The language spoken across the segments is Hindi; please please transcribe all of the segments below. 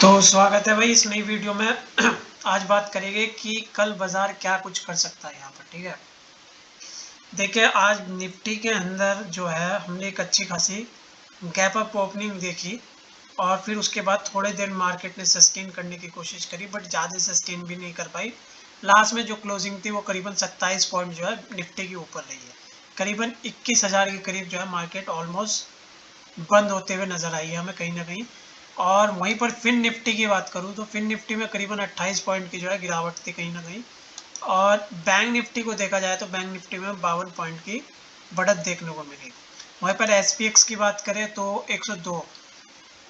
तो स्वागत है भाई इस नई वीडियो में। आज बात करेंगे कि कल बाजार क्या कुछ कर सकता है यहाँ पर। ठीक है, देखिए आज निफ्टी के अंदर जो है हमने एक अच्छी खासी गैप अप ओपनिंग देखी और फिर उसके बाद थोड़े देर मार्केट ने सस्टेन करने की कोशिश करी, बट ज़्यादा सस्टेन भी नहीं कर पाई। लास्ट में जो क्लोजिंग थी वो करीबन 27 पॉइंट जो है निफ्टी के ऊपर रही है। करीबन 21,000 के करीब जो है मार्केट ऑलमोस्ट बंद होते हुए नजर आई है हमें कहीं ना कहीं। और वहीं पर फिन निफ्टी की बात करूं तो फिन निफ्टी में करीबन 28 पॉइंट की जो है गिरावट थी कहीं ना कहीं। और बैंक निफ्टी को देखा जाए तो बैंक निफ्टी में 52 पॉइंट की बढ़त देखने को मिली। वहीं पर एसपीएक्स की बात करें तो 102।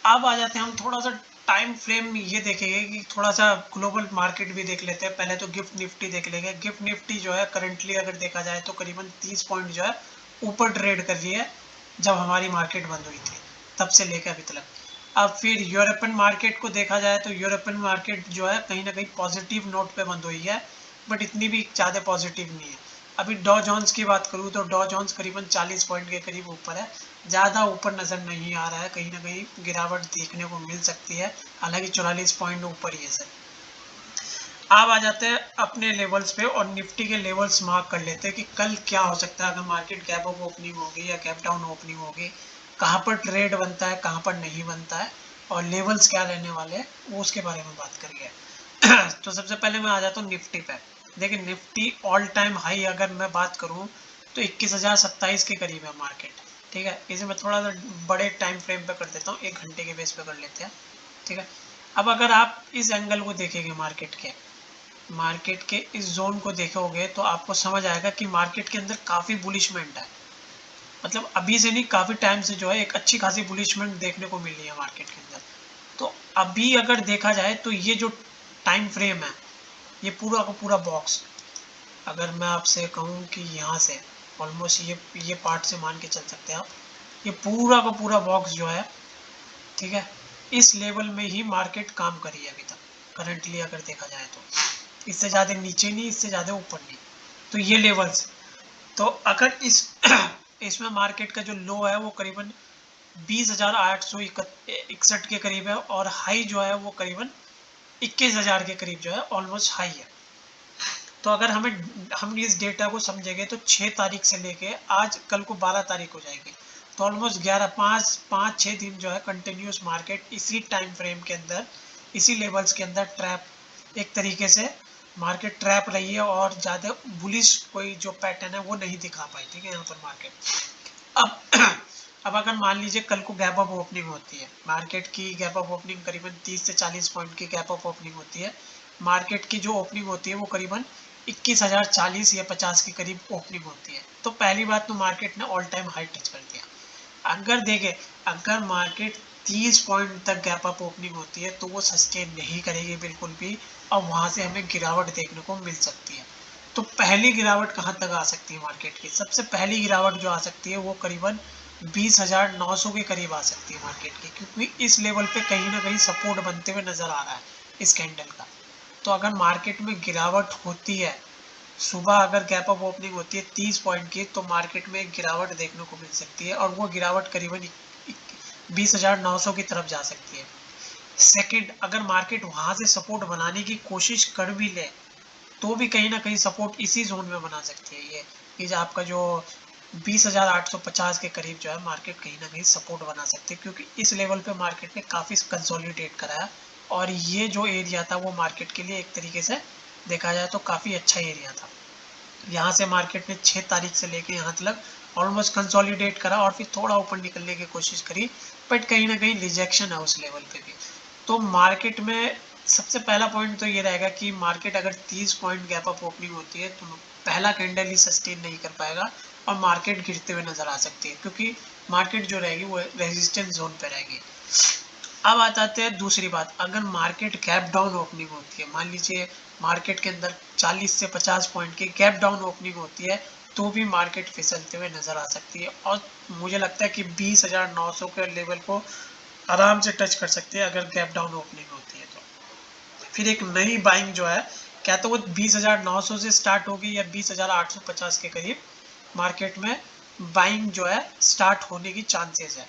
अब आ जाते हैं हम थोड़ा सा टाइम फ्रेम ये देखेंगे कि थोड़ा सा ग्लोबल मार्केट भी देख लेते हैं। पहले तो गिफ्ट निफ्टी देख लेंगे। गिफ्ट निफ्टी जो है करंटली अगर देखा जाए तो करीबन 30 पॉइंट जो है ऊपर ट्रेड कर रही है जब हमारी मार्केट बंद हुई थी, तब से लेकर अभी तक। अब फिर यूरोपियन मार्केट को देखा जाए तो यूरोपियन मार्केट जो है कहीं ना कहीं पॉजिटिव नोट पे बंद हुई है, बट इतनी भी ज़्यादा पॉजिटिव नहीं है। अभी डॉ जोन्स की बात करूँ तो डॉ जोन्स करीबन 40 पॉइंट के करीब ऊपर है, ज़्यादा ऊपर नज़र नहीं आ रहा है। कहीं ना कहीं गिरावट देखने को मिल सकती है, हालांकि 44 पॉइंट ऊपर ही है सर। अब आ जाते हैं अपने लेवल्स पे और निफ्टी के लेवल्स मार्क कर लेते हैं कि कल क्या हो सकता है अगर मार्केट गैप अप ओपनिंग होगी या गैप डाउन ओपनिंग होगी, कहाँ पर ट्रेड बनता है कहाँ पर नहीं बनता है और लेवल्स क्या रहने वाले हैं वो उसके बारे में बात करेंगे। तो सबसे पहले मैं आ जाता हूँ निफ्टी पे। देखिए निफ्टी ऑल टाइम हाई अगर मैं बात करूँ तो 21,027 के करीब है मार्केट। ठीक है, इसे मैं थोड़ा सा बड़े टाइम फ्रेम पे कर देता हूँ, 1 घंटे के बेस पे कर लेते हैं। ठीक है, अब अगर आप इस एंगल को देखेंगे मार्केट के इस जोन को देखोगे तो आपको समझ आएगा कि मार्केट के अंदर काफ़ी बुलिशमेंट है। मतलब अभी से नहीं, काफ़ी टाइम से जो है एक अच्छी खासी बुलिशमेंट देखने को मिल रही है मार्केट के अंदर। तो अभी अगर देखा जाए तो ये जो टाइम फ्रेम है, ये पूरा का पूरा बॉक्स, अगर मैं आपसे कहूँ कि यहाँ से ऑलमोस्ट ये पार्ट से मान के चल सकते हैं आप, ये पूरा का पूरा बॉक्स जो है, ठीक है, इस लेवल में ही मार्केट काम करी है अभी तक करंटली अगर देखा जाए तो। इससे ज़्यादा नीचे नहीं, इससे ज़्यादा ऊपर नहीं। तो ये लेवल्स, तो अगर इस इसमें मार्केट का जो लो है वो करीबन 20,861 के करीब है और हाई जो है वो करीबन 21,000 के करीब जो है ऑलमोस्ट हाई है। तो अगर हम इस डेटा को समझेंगे तो 6 तारीख से लेके आज कल को 12 तारीख हो जाएगी, तो ऑलमोस्ट 5-6 दिन जो है कंटिन्यूस मार्केट इसी टाइम फ्रेम के अंदर, इसी लेवल्स के अंदर ट्रैप, एक तरीके से मार्केट ट्रैप रही है और ज़्यादा बुलिश कोई जो पैटर्न है वो नहीं दिखा पाई। ठीक है, यहाँ पर मार्केट अब अब अगर मान लीजिए कल को गैप अप ओपनिंग होती है, मार्केट की गैप अप ओपनिंग करीबन 30 से 40 पॉइंट की गैप अप ओपनिंग होती है। मार्केट की जो ओपनिंग होती है वो करीबन 21,040 या 50 के करीब ओपनिंग होती है। तो पहली बात तो मार्केट ने ऑल टाइम हाई टच कर दिया। अगर देखें, अगर मार्केट 30 पॉइंट तक गैप अप ओपनिंग होती है तो वो सस्टेन नहीं करेगी बिल्कुल भी, और वहाँ से हमें गिरावट देखने को मिल सकती है। तो पहली गिरावट कहाँ तक आ सकती है मार्केट की? सबसे पहली गिरावट जो आ सकती है वो करीबन 20,900 के करीब आ सकती है मार्केट की, क्योंकि इस लेवल पे कहीं ना कहीं सपोर्ट बनते हुए नजर आ रहा है इस कैंडल का। तो अगर मार्केट में गिरावट होती है, सुबह अगर गैप अप ओपनिंग होती है 30 पॉइंट की, तो मार्केट में एक गिरावट देखने को मिल सकती है और वो गिरावट करीबन 20,900 की तरफ जा सकती है। सेकंड, अगर मार्केट वहां से सपोर्ट बनाने की कोशिश कर भी ले तो भी कहीं ना कहीं सपोर्ट इसी जोन में बना सकती है। ये जो आपका जो 20,850 के करीब जो है मार्केट कहीं ना कहीं सपोर्ट बना सकती है, क्योंकि इस लेवल पे मार्केट ने काफ़ी कंसोलिडेट कराया और ये जो एरिया था वो मार्केट के लिए एक तरीके से देखा जाए तो काफ़ी अच्छा एरिया था। यहाँ से मार्केट ने 6 तारीख से लेके यहाँ तक ऑलमोस्ट कंसोलिडेट करा और फिर थोड़ा ऊपर निकलने की कोशिश करी, बट कहीं ना कहीं रिजेक्शन है उस लेवल पे भी। तो मार्केट में सबसे पहला पॉइंट तो ये रहेगा कि मार्केट अगर 30 पॉइंट गैप अप ओपनिंग होती है तो पहला कैंडल ही सस्टेन नहीं कर पाएगा और मार्केट गिरते हुए नजर आ सकती है, क्योंकि मार्केट जो रहेगी वो रेजिस्टेंस जोन पे रहेगी। अब आ जाते हैं दूसरी बात, अगर मार्केट गैप डाउन ओपनिंग होती है, मान लीजिए मार्केट के अंदर 40 से 50 पॉइंट की गैप डाउन ओपनिंग होती है, तो भी मार्केट फिसलते हुए नजर आ सकती है और मुझे लगता है कि 20,900 के लेवल को आराम से टच कर सकती है अगर गैप डाउन ओपनिंग होती है। तो फिर एक नई बाइंग जो है, क्या तो वो 20,900 से स्टार्ट होगी या 20,850 के करीब मार्केट में बाइंग जो है स्टार्ट होने की चांसेस है।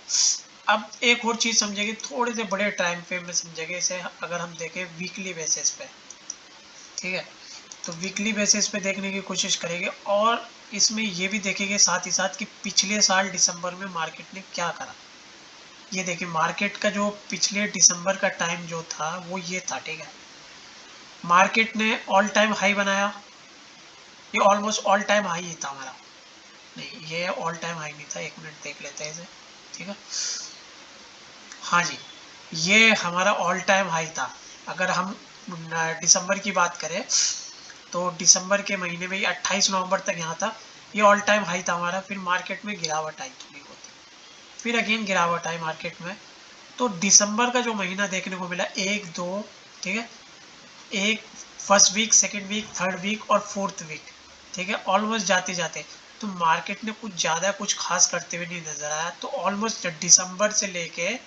अब एक और चीज़ समझेंगे, थोड़े से बड़े टाइम फ्रेम में समझेंगे इसे, अगर हम देखें वीकली बेसिस पे, ठीक है। तो वीकली बेसिस पे देखने की कोशिश करेंगे और इसमें ये भी देखेंगे साथ ही साथ कि पिछले साल दिसंबर में मार्केट ने क्या करा। ये देखिए मार्केट का जो पिछले दिसंबर का टाइम जो था वो ये था, ठीक है। मार्केट ने ऑल टाइम हाई बनाया, ये ऑलमोस्ट ऑल टाइम हाई ही था हमारा, नहीं ये ऑल टाइम हाई नहीं था, एक मिनट देख लेते हैं इसे, ठीक है। हाँ जी, ये हमारा ऑल टाइम हाई था। अगर हम दिसंबर की बात करें तो दिसंबर के महीने में ये 28 नवंबर तक यहाँ था, ये ऑल टाइम हाई था हमारा। फिर मार्केट में गिरावट आई थोड़ी बहुत, फिर अगेन गिरावट आई मार्केट में। तो दिसंबर का जो महीना देखने को मिला, एक दो, ठीक है, एक first week, second week, third week और फोर्थ वीक, ठीक है, ऑलमोस्ट जाते जाते तो मार्केट ने कुछ ज़्यादा कुछ खास करते हुए नहीं नजर आया। तो ऑलमोस्ट दिसंबर से लेके,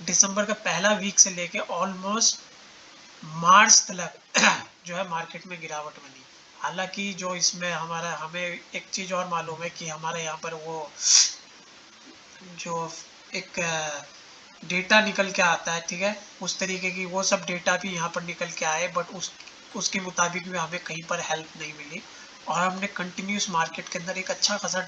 दिसंबर का पहला वीक से लेके ऑलमोस्ट मार्च तक जो है मार्केट में गिरावट बनी। हालांकि जो इसमें हमारा, हमें एक चीज़ और मालूम है कि हमारे यहाँ पर वो जो एक डेटा निकल के आता है, ठीक है, उस तरीके की वो सब डेटा भी यहाँ पर निकल के आए, बट उसके मुताबिक भी हमें कहीं पर हेल्प नहीं मिली और हमने कंटिन्यूस मार्केट के अंदर एक अच्छा खासा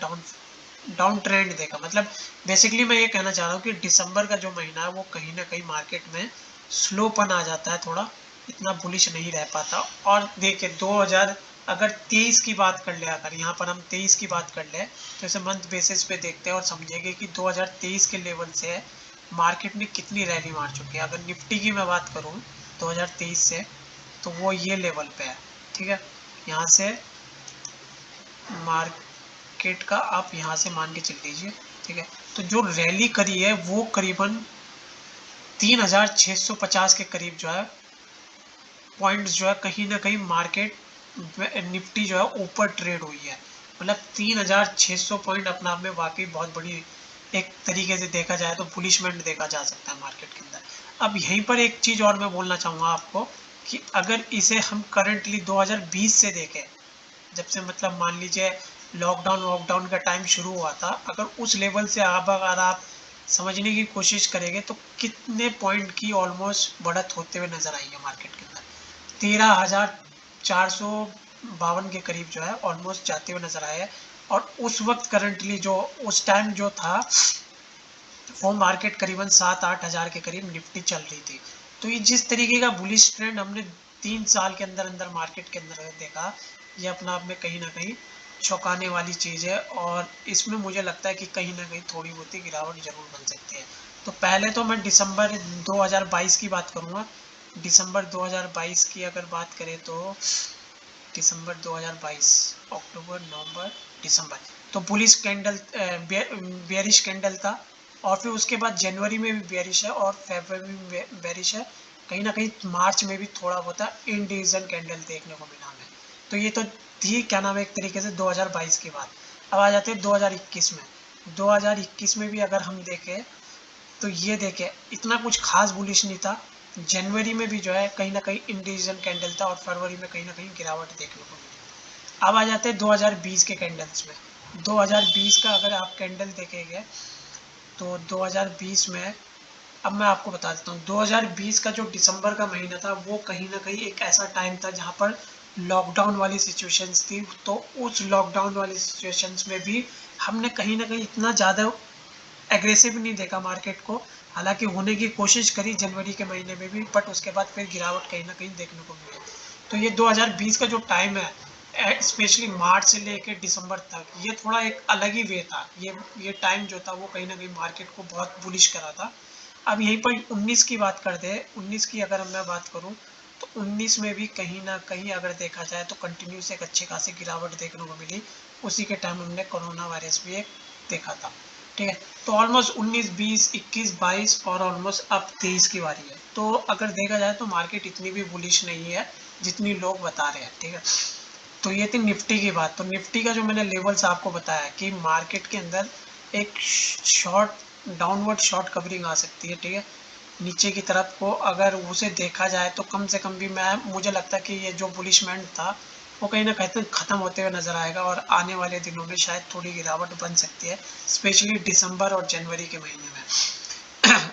डाउन ट्रेंड देखा। मतलब बेसिकली मैं ये कहना चाह रहा हूँ कि दिसंबर का जो महीना है वो कहीं ना कहीं मार्केट में स्लोपन आ जाता है, थोड़ा इतना बुलिश नहीं रह पाता। और देखिए 2000 अगर 23 की बात कर ले, अगर यहाँ पर हम 23 की बात कर ले तो इसे मंथ बेसिस पे देखते हैं और समझेंगे कि 2023 के लेवल से मार्केट में कितनी रैली मार चुकी है। अगर निफ्टी की मैं बात करूँ 2023 से, तो वो ये लेवल पे है, ठीक है। यहाँ से मार्केट का आप यहाँ से मान के चल लीजिए, ठीक है। तो जो रैली करी है वो करीबन 3650 के करीब जो है पॉइंट्स जो है कहीं ना कहीं मार्केट निफ्टी जो है ऊपर ट्रेड हुई है। मतलब 3600 पॉइंट अपना आप में वाकई बहुत बड़ी, एक तरीके से देखा जाए तो बुलिशमेंट देखा जा सकता है मार्केट के अंदर। अब यहीं पर एक चीज़ और मैं बोलना चाहूँगा आपको कि अगर इसे हम करंटली 2020 से देखें, जब से मतलब मान लीजिए लॉकडाउन का टाइम शुरू हुआ था, अगर उस लेवल से आप अगर आप समझने की कोशिश करेंगे तो कितने पॉइंट की ऑलमोस्ट बढ़त होते हुए नजर आई है मार्केट के अंदर। 13,452 के करीब जो है ऑलमोस्ट जाते हुए नजर आए हैं। और उस वक्त करंटली जो उस टाइम जो था वो मार्केट करीबन 7-8 हज़ार के करीब निफ्टी चल रही थी। तो ये जिस तरीके का बुलिश ट्रेंड हमने 3 साल के अंदर अंदर मार्केट के अंदर देखा, ये अपना आप में कहीं ना कहीं चौंकाने वाली चीज़ है। और इसमें मुझे लगता है कि कहीं ना कहीं थोड़ी बहुत ही गिरावट जरूर बन सकती है। तो पहले तो मैं दिसंबर 2022 की बात करूँगा। दिसंबर 2022 की अगर बात करें तो दिसंबर 2022, अक्टूबर, नवंबर, दिसंबर, तो बुलिश कैंडल, बेयरिश कैंडल था। और फिर उसके बाद जनवरी में भी बेयरिश है और फरवरी में बेयरिश है। कहीं ना कहीं मार्च में भी थोड़ा बहुत इंडिविजुअल कैंडल देखने को मिला हमें। तो ये तो थी क्या नाम है एक तरीके से 2022 की बात। अब आ जाते हैं 2021 में। 2021 में भी अगर हम देखें तो ये देखें इतना कुछ खास बुलिश नहीं था। जनवरी में भी जो है कहीं ना कहीं इंडिविजुअल कैंडल था और फरवरी में कहीं ना कहीं गिरावट देखने को मिली। अब आ जाते हैं 2020 के कैंडल्स में। 2020 का अगर आप कैंडल देखेंगे तो 2020 में, अब मैं आपको बता देता हूँ 2020 का जो दिसंबर का महीना था वो कहीं ना कहीं एक ऐसा टाइम था जहाँ पर लॉकडाउन वाली सिचुएशंस थी। तो उस लॉकडाउन वाली सिचुएशंस में भी हमने कहीं ना कहीं इतना ज़्यादा एग्रेसिव नहीं देखा मार्केट को। हालांकि होने की कोशिश करी जनवरी के महीने में भी, बट उसके बाद फिर गिरावट कहीं ना कहीं देखने को मिली। तो ये 2020 का जो टाइम है स्पेशली मार्च से लेकर दिसंबर तक, ये थोड़ा एक अलग ही वे था। ये टाइम जो था वो कहीं ना कहीं मार्केट को बहुत बुलिश करा था। अब यहीं पर 19 की बात करते हैं। 19 की अगर मैं बात करूं तो 19 में भी कहीं ना कहीं अगर देखा जाए तो कंटिन्यूस एक अच्छी खासी गिरावट देखने को मिली। उसी के टाइम हमने कोरोना वायरस भी एक देखा था, ठीक है। तो ऑलमोस्ट 19, 20, 21, 22 और ऑलमोस्ट अब 23 की बारी है। तो अगर देखा जाए तो मार्केट इतनी भी बुलिश नहीं है जितनी लोग बता रहे हैं, ठीक है। तो ये थी निफ्टी की बात। तो निफ्टी का जो मैंने लेवल्स आपको बताया कि मार्केट के अंदर एक शॉर्ट डाउनवर्ड शॉर्ट कवरिंग आ सकती है, ठीक है, नीचे की तरफ को। अगर उसे देखा जाए तो कम से कम भी मुझे लगता है कि ये जो बुलिशमेंट था वो कहीं ना कहीं ख़त्म होते हुए नज़र आएगा और आने वाले दिनों में शायद थोड़ी गिरावट बन सकती है, स्पेशली दिसंबर और जनवरी के महीने में।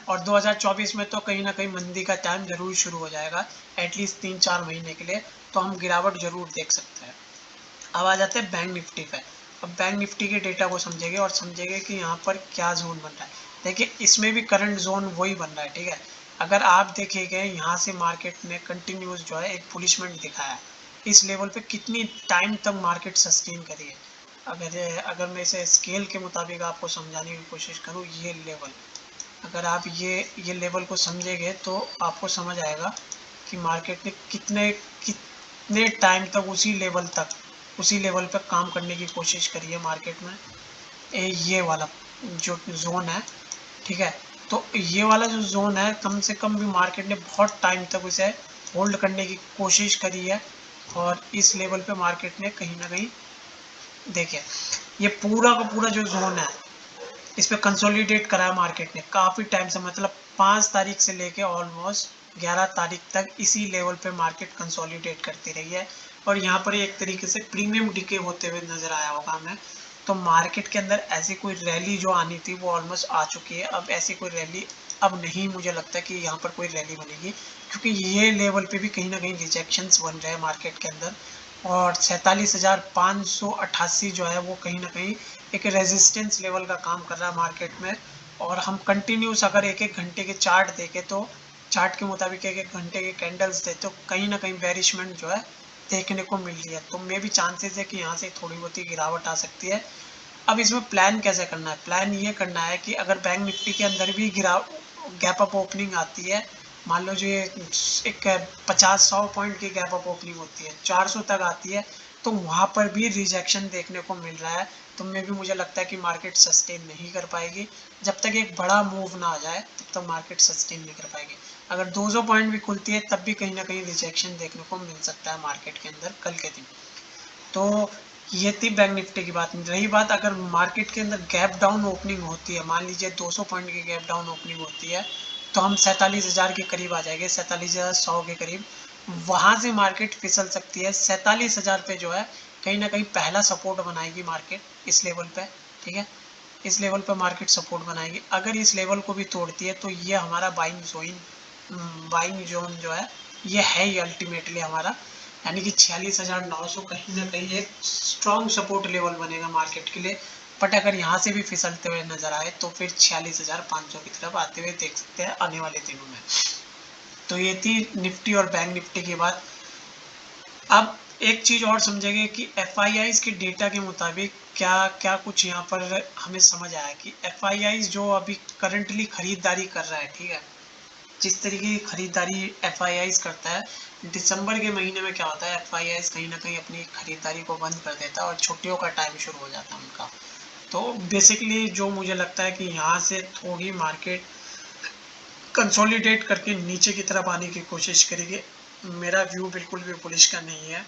और 2024 में तो कहीं ना कहीं मंदी का टाइम जरूर शुरू हो जाएगा, एटलीस्ट 3-4 महीने के लिए, तो हम गिरावट जरूर देख सकते हैं। अब आ जाते हैं बैंक निफ्टी पे। अब बैंक निफ्टी के डेटा को समझेंगे और समझेंगे कि यहाँ पर क्या जोन बन रहा है। देखिए इसमें भी करंट जोन वही बन रहा है, ठीक है। अगर आप देखेंगे यहाँ से मार्केट ने कंटिन्यूस जो है एक पुलिशमेंट दिखाया है, इस लेवल पे कितनी टाइम तक मार्केट सस्टेन करी है। अगर मैं इसे स्केल के मुताबिक आपको समझाने की कोशिश करूँ, ये लेवल, अगर आप ये लेवल को समझेंगे तो आपको समझ आएगा कि मार्केट ने कितने कितने टाइम तक उसी लेवल पर काम करने की कोशिश करी है मार्केट में। ये वाला जो जोन है, ठीक है, तो ये वाला जो जोन है कम से कम भी मार्केट ने बहुत टाइम तक उसे होल्ड करने की कोशिश करी है। और इस लेवल पे मार्केट ने कहीं ना कहीं, देखिए ये पूरा का पूरा जो जोन है इस पे कंसोलिडेट करा है मार्केट ने काफ़ी टाइम से, मतलब 5 तारीख से लेके ऑलमोस्ट 11 तारीख तक इसी लेवल पे मार्केट कंसोलिडेट करती रही है। और यहाँ पर एक तरीके से प्रीमियम डिके होते हुए नजर आया होगा हमें। तो मार्केट के अंदर ऐसी कोई रैली जो आनी थी वो ऑलमोस्ट आ चुकी है। अब ऐसी कोई रैली अब नहीं, मुझे लगता है कि यहाँ पर कोई रैली बनेगी, क्योंकि ये लेवल पे भी कहीं ना कहीं रिजेक्शंस बन रहे हैं मार्केट के अंदर। और 47,588 जो है वो कहीं ना कहीं एक रेजिस्टेंस लेवल का काम कर रहा है मार्केट में। और हम कंटिन्यूस अगर एक एक घंटे के चार्ट देखें तो चार्ट के मुताबिक एक एक घंटे के कैंडल्स दे तो कहीं ना कहीं बेरिशमेंट जो है देखने को मिल रही है। तो मे भी चांसेस है कि यहाँ से थोड़ी बहुत ही गिरावट आ सकती है। अब इसमें प्लान कैसे करना है? प्लान ये करना है कि अगर बैंक निफ्टी के अंदर भी गैप अप ओपनिंग आती है, मान लो जो ये एक 50-100 पॉइंट की गैप अप ओपनिंग होती है, 400 तक आती है, तो वहाँ पर भी रिजेक्शन देखने को मिल रहा है। तो में भी मुझे लगता है कि मार्केट सस्टेन नहीं कर पाएगी। जब तक एक बड़ा मूव ना आ जाए तब तक मार्केट सस्टेन नहीं कर पाएगी। अगर 200 पॉइंट भी खुलती है तब भी कहीं ना कहीं रिजेक्शन देखने को मिल सकता है मार्केट के अंदर कल के दिन। तो ये थी बैंक निफ्टी की बात। रही बात अगर मार्केट के अंदर गैप डाउन ओपनिंग होती है, मान लीजिए 200 पॉइंट की गैप डाउन ओपनिंग होती है, तो हम 47,000 के करीब आ जाएंगे, 47,100 के करीब। वहाँ से मार्केट फिसल सकती है। 47,000 पे जो है कहीं ना कहीं पहला सपोर्ट बनाएगी मार्केट इस लेवल पे, ठीक है। इस लेवल पे मार्केट सपोर्ट बनाएगी। अगर इस लेवल को भी तोड़ती है तो ये हमारा बाइंग जोन जो है ये है ही अल्टीमेटली हमारा, यानी कि 46,900 कहीं ना कहीं एक स्ट्रॉन्ग सपोर्ट लेवल बनेगा मार्केट के लिए। बट अगर यहाँ से भी फिसलते हुए नजर आए तो फिर 46,500 की तरफ आते हुए देख सकते हैं आने वाले दिनों में। तो ये थी निफ्टी और बैंक निफ्टी की बात। अब एक चीज और समझेंगे कि एफआईआईज के डेटा के मुताबिक क्या क्या कुछ यहाँ पर हमें समझ आया कि एफआईआईज जो अभी करंटली खरीदारी कर रहा है, ठीक है, जिस तरीके की खरीदारी एफआईआईज करता है, दिसंबर के महीने में क्या होता है, एफआईआईज कहीं ना कहीं अपनी खरीदारी को बंद कर देता है और छुट्टियों का टाइम शुरू हो जाता है उनका। तो बेसिकली जो मुझे लगता है कि यहाँ से थोड़ी मार्केट कंसोलिडेट करके नीचे की तरफ आने की कोशिश करेगी। मेरा व्यू बिल्कुल भी बुलिश का नहीं है,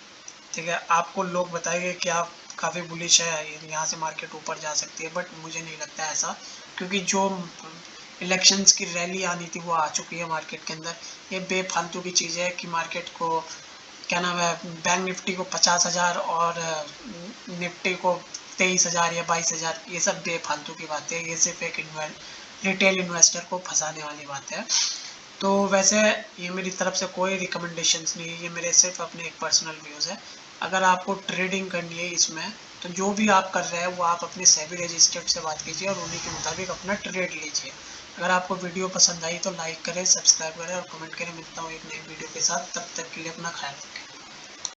ठीक है। आपको लोग बताएंगे कि आप काफ़ी बुलिश है, यहाँ से मार्केट ऊपर जा सकती है, बट मुझे नहीं लगता ऐसा, क्योंकि जो इलेक्शंस की रैली आनी थी वो आ चुकी है मार्केट के अंदर। ये बेफालतू की चीज़ है कि मार्केट को क्या नाम है, बैंक निफ्टी को 50,000 और निफ्टी को 23,000 या 22,000, ये सब बेफालतू की बातें है। ये सिर्फ एक रिटेल इन्वेस्टर को फंसाने वाली बात है। तो वैसे ये मेरी तरफ से कोई रिकमेंडेशंस नहीं है, ये मेरे सिर्फ अपने एक पर्सनल व्यूज़ है। अगर आपको ट्रेडिंग करनी है इसमें तो जो भी आप कर रहे हैं वो आप अपने सेबी रजिस्टर्ड से बात कीजिए और उन्हीं के मुताबिक अपना ट्रेड लीजिए। अगर आपको वीडियो पसंद आई तो लाइक करें, सब्सक्राइब करें और कमेंट करें। मिलता हूँ एक नई वीडियो के साथ, तब तक के लिए अपना ख्याल रखें।